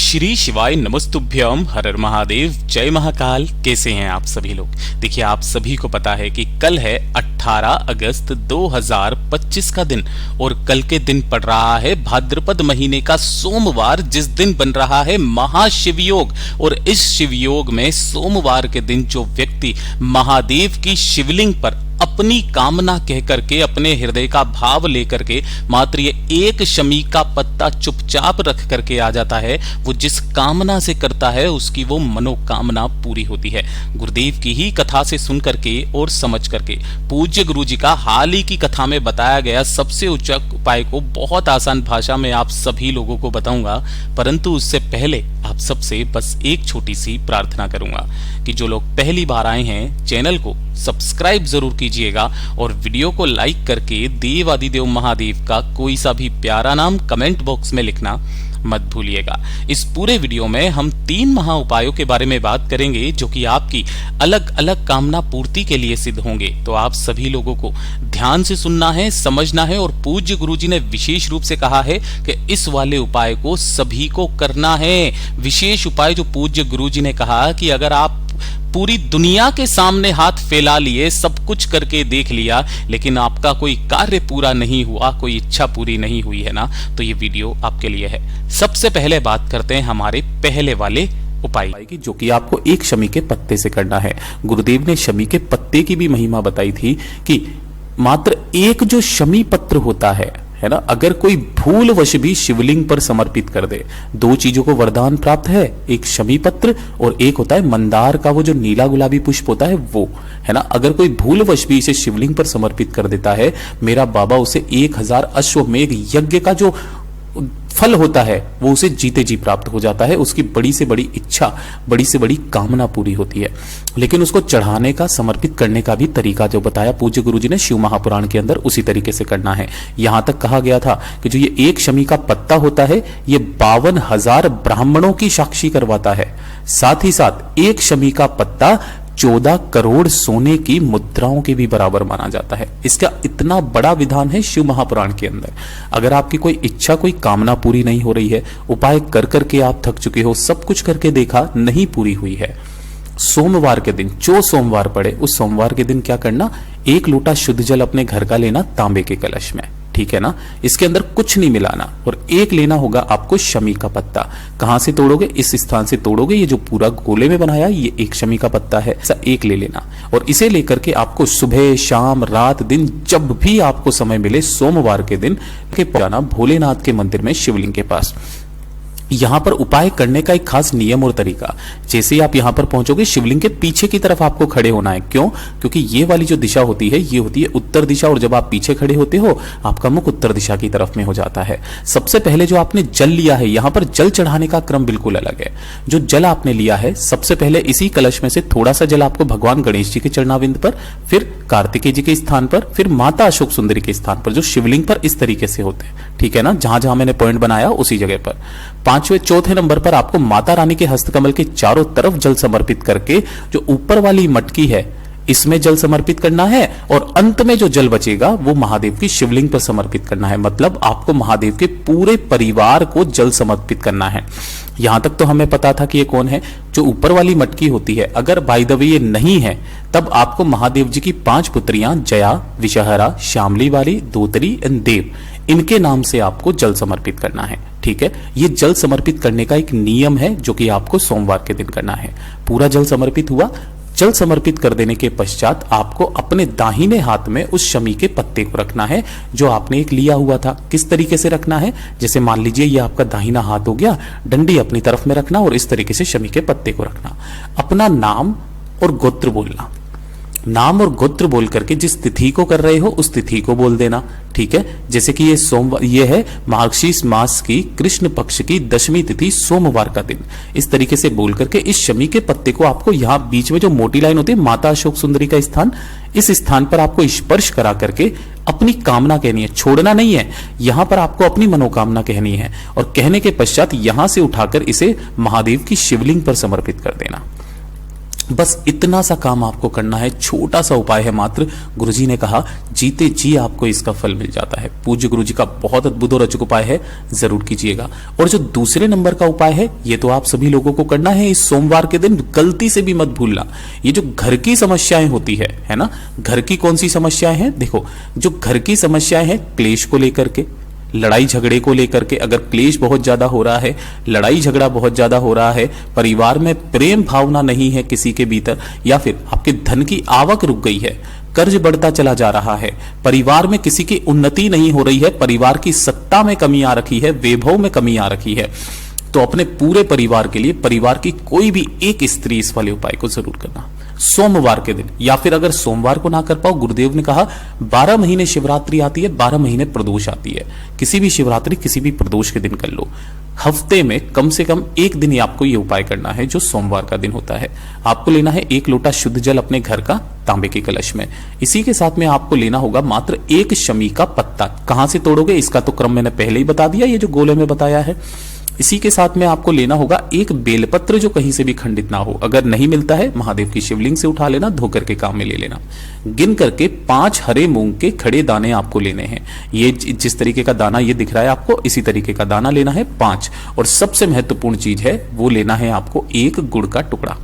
श्री शिवाय नमस्तुभ्यम, हर हर महादेव, जय महाकाल। कैसे हैं आप सभी लोग। देखिए, आप सभी को पता है कि कल है 18 अगस्त 2025 का दिन और कल के दिन पड़ रहा है भाद्रपद महीने का सोमवार, जिस दिन बन रहा है महाशिवयोग। और इस शिवयोग में सोमवार के दिन जो व्यक्ति महादेव की शिवलिंग पर अपनी कामना कह करके, अपने हृदय का भाव लेकर के मात्र ये एक शमी का पत्ता चुपचाप रख करके आ जाता है, वो जिस कामना से करता है उसकी वो मनोकामना पूरी होती है। गुरुदेव की ही कथा से सुन करके और समझ करके, पूज्य गुरु जी का हाल ही की कथा में बताया गया सबसे उच्च उपाय को बहुत आसान भाषा में आप सभी लोगों को बताऊंगा। परंतु उससे पहले आप सबसे बस एक छोटी सी प्रार्थना करूंगा कि जो लोग पहली बार आए हैं, चैनल को सब्सक्राइब जरूर कीजिएगा और वीडियो को लाइक करके देवादिदेव महादेव का कोई सा भी प्यारा नाम कमेंट बॉक्स में लिखना मत भूलिएगा। इस पूरे वीडियो में हम 3 महा उपायों के बारे में बात करेंगे जो कि आपकी अलग अलग कामना पूर्ति के लिए सिद्ध होंगे। तो आप सभी लोगों को ध्यान से सुनना है, समझना है। और पूज्य गुरुजी ने विशेष रूप से कहा है कि इस वाले उपाय को सभी को करना है। विशेष उपाय जो पूज्य गुरुजी ने कहा कि अगर आप पूरी दुनिया के सामने हाथ फैला लिए, सब कुछ करके देख लिया, लेकिन आपका कोई कार्य पूरा नहीं हुआ, कोई इच्छा पूरी नहीं हुई है ना, तो ये वीडियो आपके लिए है। सबसे पहले बात करते हैं हमारे पहले वाले उपाय की, जो कि आपको एक शमी के पत्ते से करना है। गुरुदेव ने शमी के पत्ते की भी महिमा बताई थी कि मात्र एक जो शमी पत्र होता है ना, अगर कोई भूलवश भी शिवलिंग पर समर्पित कर दे, 2 चीजों को वरदान प्राप्त है, एक शमी पत्र और एक होता है मंदार का वो जो नीला गुलाबी पुष्प होता है वो, है ना। अगर कोई भूलवश भी इसे शिवलिंग पर समर्पित कर देता है, मेरा बाबा उसे 1000 अश्वमेघ यज्ञ का जो फल होता है वो उसे जीते जी प्राप्त हो जाता है। उसकी बड़ी से बड़ी इच्छा, बड़ी से बड़ी कामना पूरी होती है। लेकिन उसको चढ़ाने का, समर्पित करने का भी तरीका जो बताया पूज्य गुरुजी ने शिव महापुराण के अंदर, उसी तरीके से करना है। यहां तक कहा गया था कि जो ये एक शमी का पत्ता होता है, ये 52,000 ब्राह्मणों की साक्षी करवाता है। साथ ही साथ एक शमी का पत्ता 14 करोड़ सोने की मुद्राओं के भी बराबर माना जाता है। इसका इतना बड़ा विधान है शिव महापुराण के अंदर। अगर आपकी कोई इच्छा, कोई कामना पूरी नहीं हो रही है, उपाय कर करके आप थक चुके हो, सब कुछ करके देखा, नहीं पूरी हुई है, सोमवार के दिन, जो सोमवार पड़े उस सोमवार के दिन क्या करना, 1 लोटा शुद्ध जल अपने घर का लेना तांबे के कलश में, ठीक है ना। इसके अंदर कुछ नहीं मिलाना और एक लेना होगा आपको शमी का पत्ता। कहां से तोड़ोगे, इस स्थान से तोड़ोगे। ये जो पूरा गोले में बनाया ये एक शमी का पत्ता है, ऐसा एक ले लेना। और इसे लेकर के आपको सुबह, शाम, रात, दिन जब भी आपको समय मिले सोमवार के दिन के जाना भोलेनाथ के मंदिर में, शिवलिंग के पास। यहां पर उपाय करने का एक खास नियम और तरीका, जैसे ही आप यहां पर पहुंचोगे शिवलिंग के पीछे की तरफ आपको खड़े होना है। क्यों? क्योंकि ये वाली जो दिशा होती है ये होती है उत्तर दिशा, और जब आप पीछे खड़े होते हो आपका मुख उत्तर दिशा की तरफ में हो जाता है। सबसे पहले जो आपने जल लिया है, यहां पर जल चढ़ाने का क्रम बिल्कुल अलग है। जो जल आपने लिया है, सबसे पहले इसी कलश में से थोड़ा सा जल आपको भगवान गणेश जी के चरणाविंद पर, फिर कार्तिकेय जी के स्थान पर, फिर माता अशोक सुंदरी के स्थान पर, जो शिवलिंग पर इस तरीके से होते हैं, ठीक है ना। जहां जहां मैंने पॉइंट बनाया उसी जगह पर 5वें, 4थे नंबर पर आपको माता रानी के हस्तकमल के चारों तरफ जल समर्पित करके जो ऊपर वाली मटकी है इसमें जल समर्पित करना है, और अंत में जो जल बचेगा वो महादेव की शिवलिंग पर समर्पित करना है। मतलब आपको महादेव के पूरे परिवार को जल समर्पित करना है। यहां तक तो हमें पता था कि ये कौन है, जो ऊपर वाली मटकी होती है। अगर बाय द वे ये नहीं है, तब आपको महादेव जी की 5 पुत्रियां, जया, विषहरा, श्यामली वाली, दोतरी एंड देव, इनके नाम से आपको जल समर्पित करना है, ठीक है। ये जल समर्पित करने का एक नियम है जो कि आपको सोमवार के दिन करना है। पूरा जल समर्पित हुआ। जल समर्पित कर देने के पश्चात आपको अपने दाहिने हाथ में उस शमी के पत्ते को रखना है जो आपने एक लिया हुआ था। किस तरीके से रखना है, जैसे मान लीजिए ये आपका दाहिना हाथ हो गया, डंडी अपनी तरफ में रखना और इस तरीके से शमी के पत्ते को रखना। अपना नाम और गोत्र बोलना। नाम और गोत्र बोल करके जिस तिथि को कर रहे हो उस तिथि को बोल देना, ठीक है। जैसे कि ये सोमवार, ये है मार्गशीर्ष मास की कृष्ण पक्ष की 10वीं तिथि सोमवार का दिन। इस तरीके से बोल करके इस शमी के पत्ते को आपको यहाँ बीच में जो मोटी लाइन होती है, माता अशोक सुंदरी का स्थान, इस स्थान पर आपको स्पर्श करा करके अपनी कामना कहनी है, छोड़ना नहीं है। यहां पर आपको अपनी मनोकामना कहनी है और कहने के पश्चात यहां से उठाकर इसे महादेव की शिवलिंग पर समर्पित कर देना। बस इतना सा काम आपको करना है, छोटा सा उपाय है मात्र। गुरुजी ने कहा जीते जी आपको इसका फल मिल जाता है। पूज्य गुरुजी का बहुत अद्भुत और अचूक उपाय है, जरूर कीजिएगा। और जो दूसरे नंबर का उपाय है ये तो आप सभी लोगों को करना है इस सोमवार के दिन, गलती से भी मत भूलना। ये जो घर की समस्याएं होती है ना, घर की कौन सी समस्याएं हैं? देखो, जो घर की समस्याएं हैं क्लेश को लेकर के, लड़ाई झगड़े को लेकर के, अगर क्लेश बहुत ज्यादा हो रहा है, लड़ाई झगड़ा बहुत ज्यादा हो रहा है, परिवार में प्रेम भावना नहीं है किसी के भीतर, या फिर आपके धन की आवक रुक गई है, कर्ज बढ़ता चला जा रहा है, परिवार में किसी की उन्नति नहीं हो रही है, परिवार की सत्ता में कमी आ रखी है, वैभव में कमी आ रखी है, तो अपने पूरे परिवार के लिए परिवार की कोई भी एक स्त्री इस वाले उपाय को जरूर करना सोमवार के दिन। या फिर अगर सोमवार को ना कर पाओ, गुरुदेव ने कहा 12 महीने शिवरात्रि आती है, 12 महीने प्रदोष आती है, किसी भी शिवरात्रि किसी भी प्रदोष के दिन कर लो। हफ्ते में कम से कम एक दिन ही आपको यह उपाय करना है जो सोमवार का दिन होता है। आपको लेना है 1 लोटा शुद्ध जल अपने घर का तांबे के कलश में। इसी के साथ में आपको लेना होगा मात्र 1 शमी का पत्ता। कहां से तोड़ोगे इसका तो क्रम मैंने पहले ही बता दिया, ये जो गोले में बताया है। इसी के साथ में आपको लेना होगा 1 बेलपत्र जो कहीं से भी खंडित ना हो, अगर नहीं मिलता है महादेव की शिवलिंग से उठा लेना, धोकर के काम में ले लेना। गिन करके 5 हरे मूंग के खड़े दाने आपको लेने हैं। ये जिस तरीके का दाना ये दिख रहा है आपको, इसी तरीके का दाना लेना है 5। और सबसे महत्वपूर्ण चीज है वो लेना है आपको 1 गुड़ का टुकड़ा।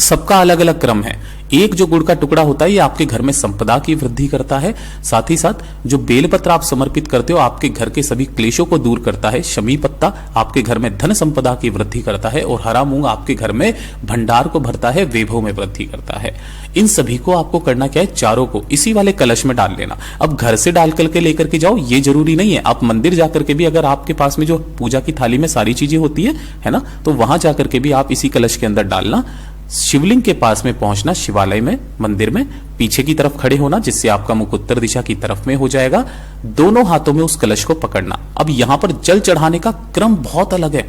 सबका अलग अलग क्रम है। एक जो गुड़ का टुकड़ा होता है ये आपके घर में संपदा की वृद्धि करता है, साथ ही साथ जो बेलपत्र आप समर्पित करते हो आपके घर के सभी क्लेशों को दूर करता है। शमी पत्ता आपके घर में धन संपदा की वृद्धि करता है, और हरा मूंग आपके घर में भंडार को भरता है, वैभव में वृद्धि करता है। इन सभी को आपको करना क्या है, चारों को इसी वाले कलश में डाल लेना। अब घर से डाल करके लेकर के जाओ ये जरूरी नहीं है, आप मंदिर जाकर के भी, अगर आपके पास में जो पूजा की थाली में सारी चीजें होती है ना, तो वहां जाकर के भी आप इसी कलश के अंदर डालना। शिवलिंग के पास में पहुंचना, शिवालय में, मंदिर में पीछे की तरफ खड़े होना, जिससे आपका मुख उत्तर दिशा की तरफ में हो जाएगा। दोनों हाथों में उस कलश को पकड़ना। अब यहां पर जल चढ़ाने का क्रम बहुत अलग है।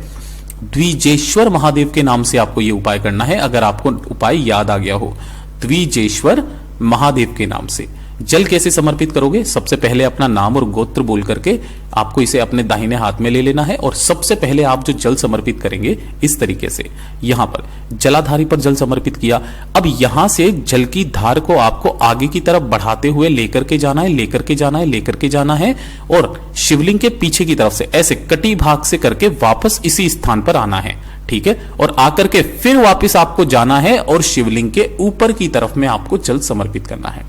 द्विजेश्वर महादेव के नाम से आपको यह उपाय करना है, अगर आपको उपाय याद आ गया हो। द्विजेश्वर महादेव के नाम से जल कैसे समर्पित करोगे? सबसे पहले अपना नाम और गोत्र बोल करके आपको इसे अपने दाहिने हाथ में ले लेना है, और सबसे पहले आप जो जल समर्पित करेंगे इस तरीके से, यहां पर जलाधारी पर जल समर्पित किया। अब यहां से जल की धार को आपको आगे की तरफ बढ़ाते हुए लेकर के जाना है, लेकर के जाना है, लेकर के जाना है, और शिवलिंग के पीछे की तरफ से ऐसे कटी भाग से करके वापस इसी स्थान पर आना है, ठीक है। और आकर के फिर वापस आपको जाना है और शिवलिंग के ऊपर की तरफ में आपको जल समर्पित करना है।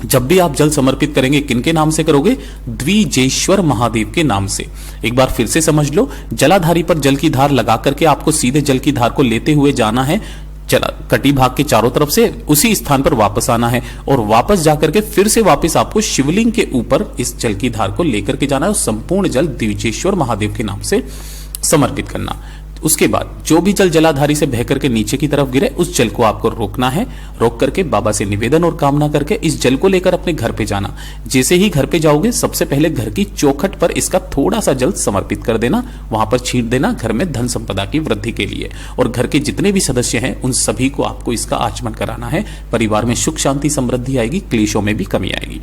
जब भी आप जल समर्पित करेंगे किनके नाम से करोगे? द्विजेश्वर महादेव के नाम से। एक बार फिर से समझ लो, जलाधारी पर जल की धार लगा करके आपको सीधे जल की धार को लेते हुए जाना है, कटी भाग के चारों तरफ से उसी स्थान पर वापस आना है, और वापस जाकर के फिर से वापस आपको शिवलिंग के ऊपर इस जल की धार को लेकर के जाना है, और संपूर्ण जल द्विजेश्वर महादेव के नाम से समर्पित करना। उसके बाद जो भी जल जलाधारी से बह करके नीचे की तरफ गिरे उस जल को आपको रोकना है। रोक करके बाबा से निवेदन और कामना करके इस जल को लेकर अपने घर पे जाना। जैसे ही घर पे जाओगे सबसे पहले घर की चौखट पर इसका थोड़ा सा जल समर्पित कर देना, वहां पर छींट देना, घर में धन संपदा की वृद्धि के लिए। और घर के जितने भी सदस्य हैं उन सभी को आपको इसका आचमन कराना है। परिवार में सुख शांति समृद्धि आएगी, क्लेशों में भी कमी आएगी।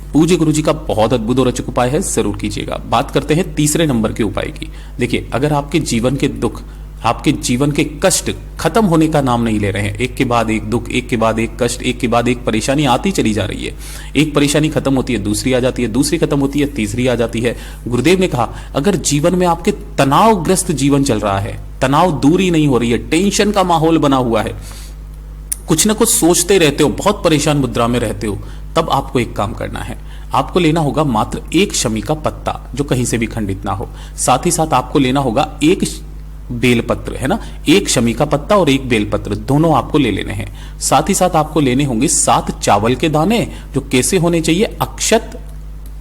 पूज्य गुरुजी का बहुत अद्भुत और अचूक उपाय है, जरूर कीजिएगा। बात करते हैं तीसरे नंबर के उपाय की। देखिए, अगर आपके जीवन के दुख, आपके जीवन के कष्ट खत्म होने का नाम नहीं ले रहे हैं, एक के बाद एक दुख, एक के बाद एक कष्ट, एक के बाद एक परेशानी आती चली जा रही है, एक परेशानी खत्म होती है दूसरी आ जाती है, दूसरी खत्म होती है तीसरी आ जाती है। गुरुदेव ने कहा अगर जीवन में आपके तनावग्रस्त जीवन चल रहा है, तनाव दूरी नहीं हो रही है, टेंशन का माहौल बना हुआ है, कुछ ना कुछ सोचते रहते हो, बहुत परेशान मुद्रा में रहते हो, तब आपको एक काम करना है। आपको लेना होगा मात्र 1 शमी का पत्ता जो कहीं से भी खंडित ना हो। साथ ही साथ आपको लेना होगा 1 बेलपत्र, है ना, 1 शमी का पत्ता और 1 बेलपत्र, दोनों आपको ले लेने हैं। साथ ही साथ आपको लेने होंगे 7 चावल के दाने, जो कैसे होने चाहिए? अक्षत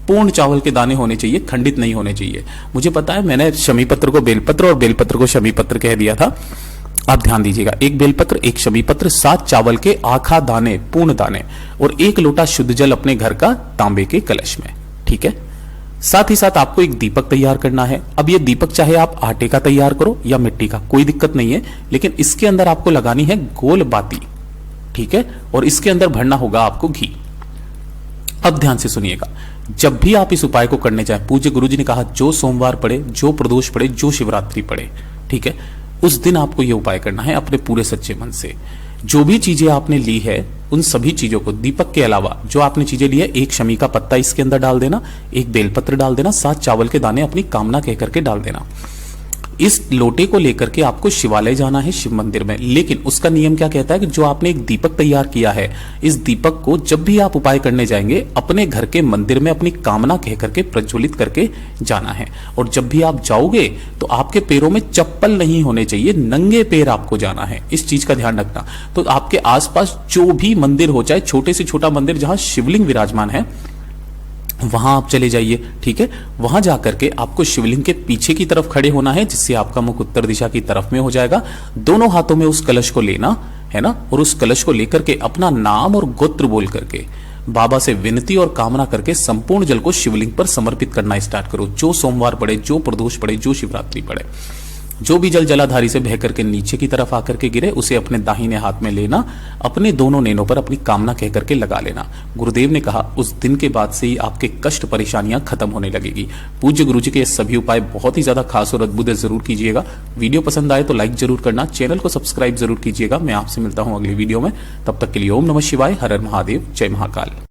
पूर्ण चावल के दाने होने चाहिए, खंडित नहीं होने चाहिए। मुझे पता है मैंने शमी पत्र को बेलपत्र और बेलपत्र को शमी पत्र कह दिया था, आप ध्यान दीजिएगा। 1 बेलपत्र, 1 शमी पत्र, 7 चावल के आखा दाने, पूर्ण दाने, और 1 लोटा शुद्ध जल अपने घर का तांबे के कलश में, ठीक है। साथ ही साथ आपको एक दीपक तैयार करना है। अब ये दीपक चाहे आप आटे का तैयार करो या मिट्टी का, कोई दिक्कत नहीं है, लेकिन इसके अंदर आपको लगानी है गोल बाती, ठीक है, और इसके अंदर भरना होगा आपको घी। अब ध्यान से सुनिएगा, जब भी आप इस उपाय को करने जाए, पूज्य गुरुजी ने कहा जो सोमवार पड़े, जो प्रदोष पड़े, जो शिवरात्रि पड़े, ठीक है, उस दिन आपको ये उपाय करना है अपने पूरे सच्चे मन से। जो भी चीजें आपने ली है उन सभी चीजों को, दीपक के अलावा जो आपने चीजें ली है, एक शमी का पत्ता इसके अंदर डाल देना, एक बेलपत्र डाल देना, 7 चावल के दाने अपनी कामना कह करके डाल देना। इस लोटे को लेकर के आपको शिवालय जाना है, शिव मंदिर में। लेकिन उसका नियम क्या कहता है कि जो आपने एक दीपक तैयार किया है, इस दीपक को जब भी आप उपाय करने जाएंगे अपने घर के मंदिर में अपनी कामना कह करके प्रज्वलित करके जाना है। और जब भी आप जाओगे तो आपके पैरों में चप्पल नहीं होने चाहिए, नंगे पैर आपको जाना है, इस चीज का ध्यान रखना। तो आपके आसपास जो भी मंदिर हो, चाहे छोटे से छोटा मंदिर जहां शिवलिंग विराजमान है, वहां आप चले जाइए, ठीक है। वहां जाकर के आपको शिवलिंग के पीछे की तरफ खड़े होना है, जिससे आपका मुख उत्तर दिशा की तरफ में हो जाएगा। दोनों हाथों में उस कलश को लेना है ना, और उस कलश को लेकर के अपना नाम और गोत्र बोल करके बाबा से विनती और कामना करके संपूर्ण जल को शिवलिंग पर समर्पित करना स्टार्ट करो। जो सोमवार पड़े, जो प्रदोष पड़े, जो शिवरात्रि पड़े, जो भी जल जलाधारी से बह करके नीचे की तरफ आकर के गिरे, उसे अपने दाहिने हाथ में लेना, अपने दोनों नैनों पर अपनी कामना कह करके लगा लेना। गुरुदेव ने कहा उस दिन के बाद से ही आपके कष्ट परेशानियां खत्म होने लगेगी। पूज्य गुरु जी के सभी उपाय बहुत ही ज्यादा खास और अद्भुत है, जरूर कीजिएगा। वीडियो पसंद आए तो लाइक जरूर करना, चैनल को सब्सक्राइब जरूर कीजिएगा। मैं आपसे मिलता हूं अगली वीडियो में, तब तक के लिए ओम नमः शिवाय, हर हर महादेव, जय महाकाल।